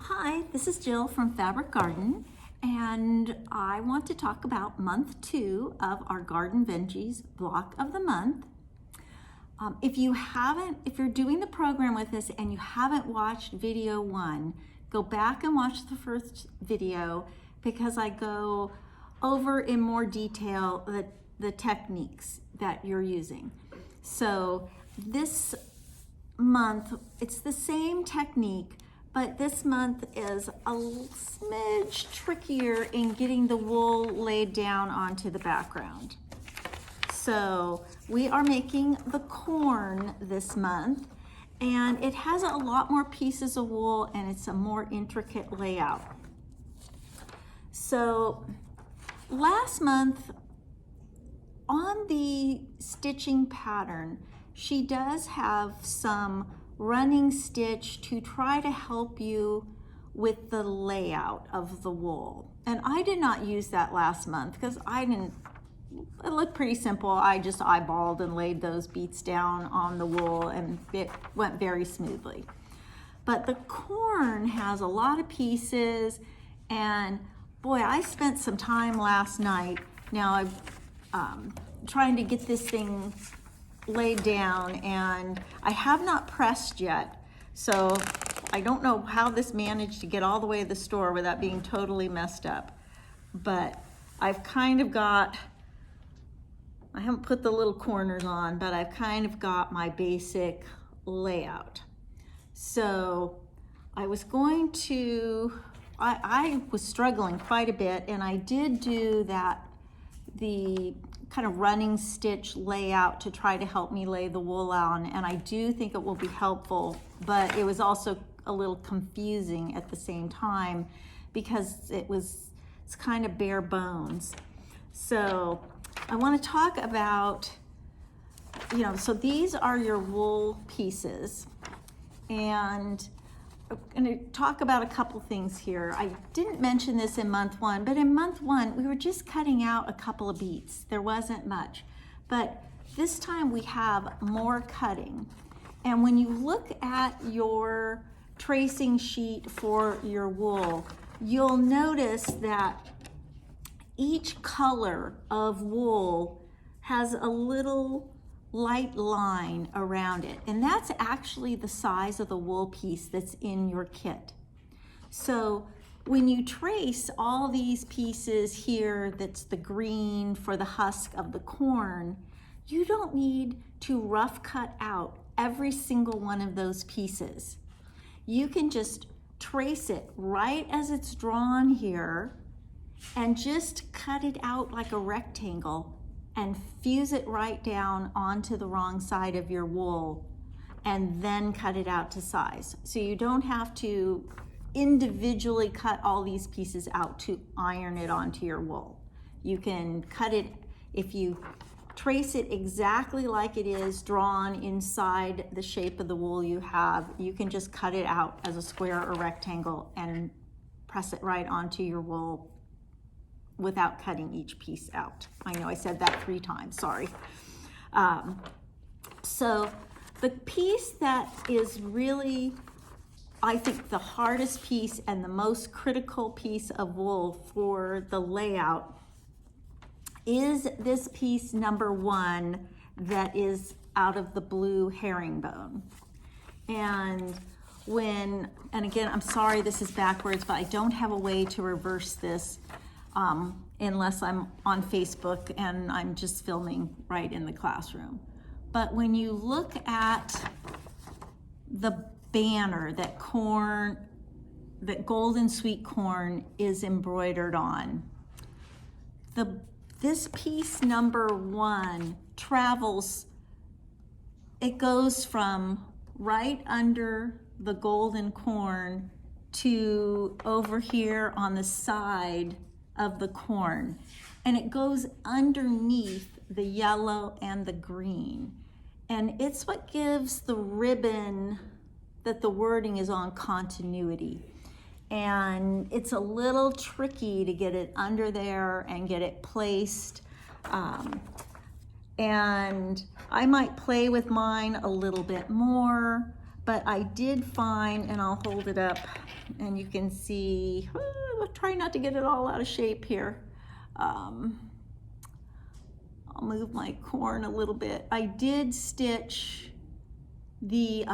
Hi, this is Jill from Fabric Garden, and I want to talk about month 2 of our Garden Veggies block of the month. If you're doing the program with us and you haven't watched video 1, go back and watch the first video because I go over in more detail the techniques that you're using. So this month, it's the same technique, but this month is a smidge trickier in getting the wool laid down onto the background. So we are making the corn this month, and it has a lot more pieces of wool and it's a more intricate layout. So last month on the stitching pattern, she does have some running stitch to try to help you with the layout of the wool. And I did not use that last month because it looked pretty simple. I just eyeballed and laid those beads down on the wool and it went very smoothly. But the corn has a lot of pieces, and boy, I spent some time last night. Now I'm trying to get this thing laid down, and I have not pressed yet, so I don't know how this managed to get all the way to the store without being totally messed up. But I've kind of got, I haven't put the little corners on, but I've kind of got my basic layout. So I was going to, I was struggling quite a bit, and I did do the kind of running stitch layout to try to help me lay the wool on, and I do think it will be helpful, but it was also a little confusing at the same time because it's kind of bare bones. So I want to talk about, so these are your wool pieces, and I'm going to talk about a couple things here. I didn't mention this in month 1, but in month 1, we were just cutting out a couple of beads. There wasn't much, but this time we have more cutting. And when you look at your tracing sheet for your wool, you'll notice that each color of wool has a little light line around it, and that's actually the size of the wool piece that's in your kit. So when you trace all these pieces here, that's the green for the husk of the corn, you don't need to rough cut out every single one of those pieces. You can just trace it right as it's drawn here and just cut it out like a rectangle and fuse it right down onto the wrong side of your wool, and then cut it out to size. So you don't have to individually cut all these pieces out to iron it onto your wool. You can cut it, if you trace it exactly like it is drawn inside the shape of the wool you have, you can just cut it out as a square or rectangle and press it right onto your wool without cutting each piece out. I know I said that 3 times, sorry. So the piece that is really, I think, the hardest piece and the most critical piece of wool for the layout is this piece number 1 that is out of the blue herringbone. And again, I'm sorry this is backwards, but I don't have a way to reverse this unless I'm on Facebook and I'm just filming right in the classroom. But when you look at the banner that golden sweet corn is embroidered on, this piece number 1 travels, it goes from right under the golden corn to over here on the side of the corn, and it goes underneath the yellow and the green, and it's what gives the ribbon that the wording is on continuity. And it's a little tricky to get it under there and get it placed, and I might play with mine a little bit more, but I did find, and I'll hold it up and you can see, I'll try not to get it all out of shape here. I'll move my corn a little bit. I did stitch the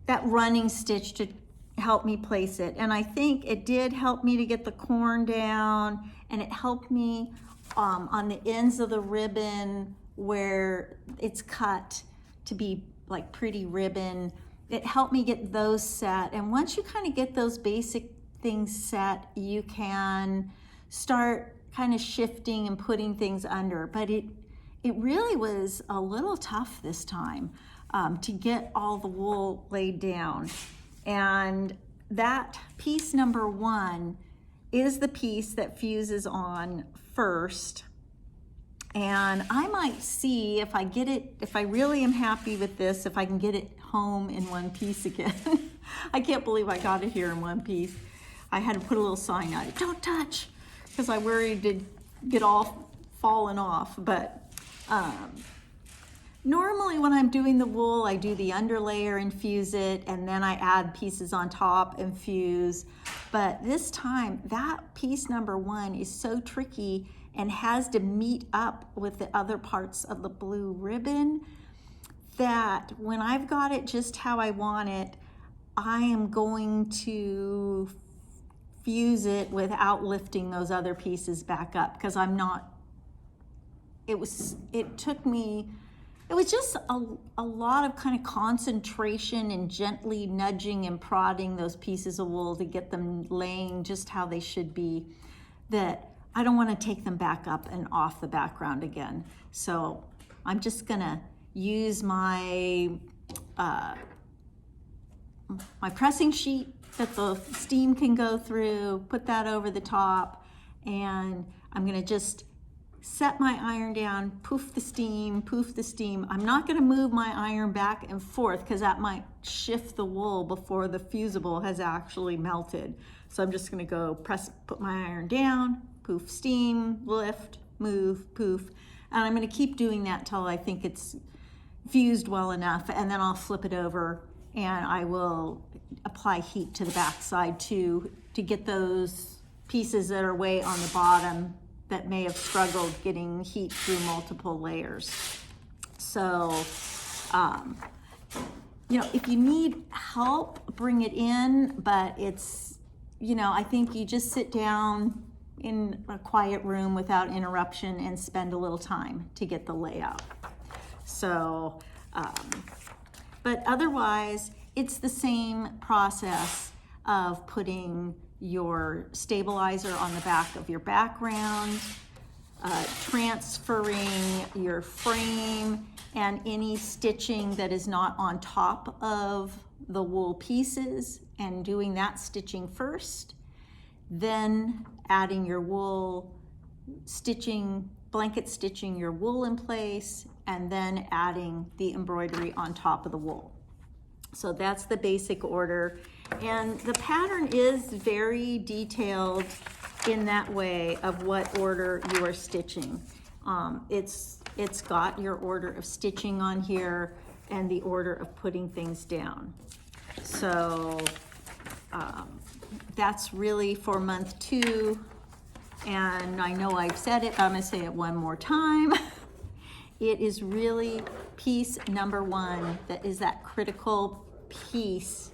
that running stitch to help me place it, and I think it did help me to get the corn down, and it helped me on the ends of the ribbon where it's cut to be like pretty ribbon. It helped me get those set, and once you kind of get those basic things set, you can start kind of shifting and putting things under. But it really was a little tough this time to get all the wool laid down. And that piece number 1 is the piece that fuses on first. And I might see if I get it, if I really am happy with this, if I can get it home in one piece again. I can't believe I got it here in one piece. I had to put a little sign on it, don't touch, because I worried it'd get all fallen off. But normally when I'm doing the wool, I do the underlayer and fuse it, and then I add pieces on top and fuse. But this time, that piece number 1 is so tricky and has to meet up with the other parts of the blue ribbon that when I've got it just how I want it, I am going to fuse it without lifting those other pieces back up, because I'm not, it was just a lot of kind of concentration and gently nudging and prodding those pieces of wool to get them laying just how they should be, that I don't want to take them back up and off the background again. So I'm just gonna use my my pressing sheet that the steam can go through, put that over the top, and I'm gonna just set my iron down, poof the steam, poof the steam. I'm not gonna move my iron back and forth because that might shift the wool before the fusible has actually melted. So I'm just gonna go press, put my iron down, poof steam, lift, move, poof. And I'm gonna keep doing that till I think it's fused well enough, and then I'll flip it over and I will apply heat to the back side too, to get those pieces that are way on the bottom that may have struggled getting heat through multiple layers. So, you know, if you need help, bring it in, but it's, you know, I think you just sit down in a quiet room without interruption and spend a little time to get the layout. So, but otherwise, it's the same process of putting your stabilizer on the back of your background, transferring your frame and any stitching that is not on top of the wool pieces, and doing that stitching first, then adding your wool, stitching, blanket stitching your wool in place, and then adding the embroidery on top of the wool. So that's the basic order. And the pattern is very detailed in that way of what order you are stitching. It's got your order of stitching on here and the order of putting things down. So that's really for month 2. And I know I've said it, but I'm gonna say it one more time. It is really piece number 1 that is that critical piece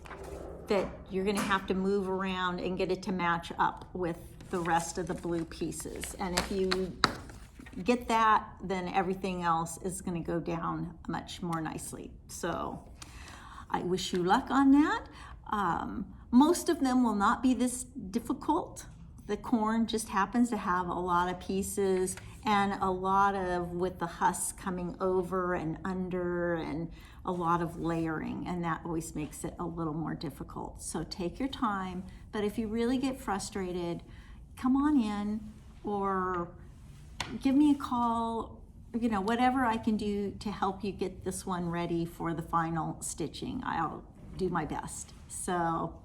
that you're gonna have to move around and get it to match up with the rest of the blue pieces. And if you get that, then everything else is gonna go down much more nicely. So I wish you luck on that. Most of them will not be this difficult. The corn just happens to have a lot of pieces and a lot of, with the husk coming over and under, and a lot of layering, and that always makes it a little more difficult. So take your time, but if you really get frustrated, come on in or give me a call, you know, whatever I can do to help you get this one ready for the final stitching, I'll do my best. So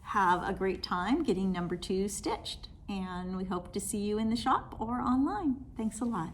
have a great time getting number 2 stitched, and we hope to see you in the shop or online. Thanks a lot.